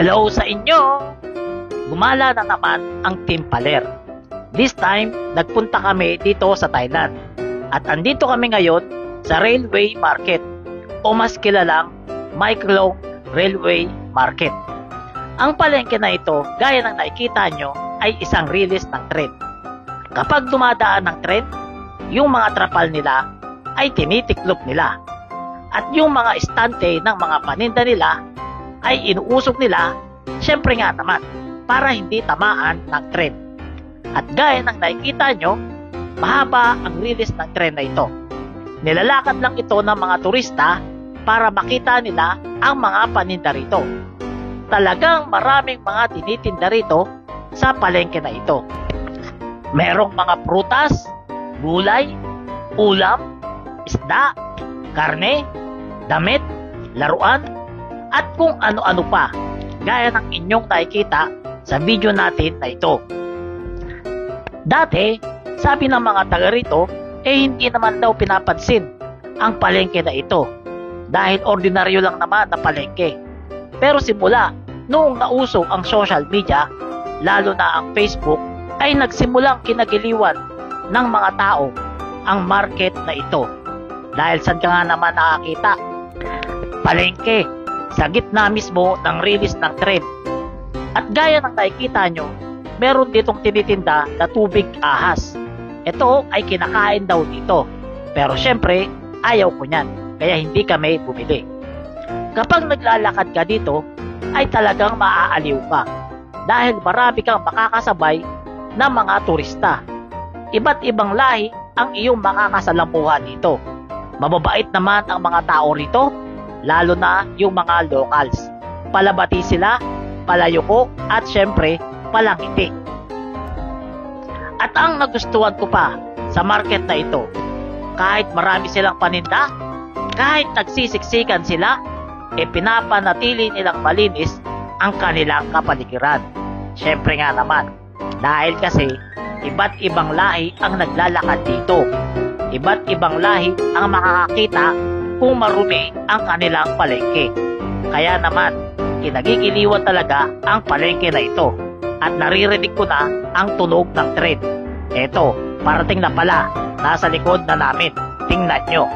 Hello sa inyo! Gumala na naman ang Team Paler. This time, nagpunta kami dito sa Thailand. At andito kami ngayon sa Railway Market o mas kilalang My Klong Railway Market. Ang palengke na ito, gaya ng nakikita nyo, ay isang release ng tren. Kapag dumadaan ng tren, yung mga trapal nila ay tinitiklop nila. At yung mga estante ng mga paninda nila ay inuusok nila, syempre nga naman, para hindi tamaan ng tren. At gaya ng nakikita nyo, mahaba ang release ng tren na ito. Nilalakad lang ito ng mga turista para makita nila ang mga paninda rito. Talagang maraming mga tinitinda rito sa palengke na ito. Merong mga prutas, gulay, ulam, isda, karne, damit, laruan, at kung ano-ano pa, gaya ng inyong nakikita sa video natin na ito. Dati, sabi ng mga taga rito, hindi naman daw pinapansin ang palengke na ito dahil ordinaryo lang naman na palengke. Pero simula noong nauso ang social media, lalo na ang Facebook, ay nagsimulang kinagiliwan ng mga tao ang market na ito. Dahil saan ka nga naman nakakita? Palengke, sa gitna mismo ng release ng tren. At gaya ng nakikita nyo, meron ditong tinitinda na tubig ahas. Ito ay kinakain daw dito. Pero syempre, ayaw ko niyan, kaya hindi kami bumili. Kapag naglalakad ka dito, ay talagang maaaliw ka. Dahil marami kang makakasabay na mga turista. Iba't ibang lahi ang iyong makakasalamuha dito. Mababait naman ang mga tao rito, lalo na yung mga locals. Palabati sila, palayuko, at syempre, palangiti. At ang nagustuhan ko pa sa market na ito, kahit marami silang paninda, kahit nagsisiksikan sila, pinapanatili nilang malinis ang kanilang kapaligiran. Syempre nga naman, dahil kasi iba't ibang lahi ang naglalakad dito. Iba't ibang lahi ang makakakita kung marumi ang kanilang palengke. Kaya naman, kinagigiliwan talaga ang palengke na ito. At naririnig ko na ang tunog ng tren. Eto, parating na pala. Nasa likod na namin. Tingnan nyo.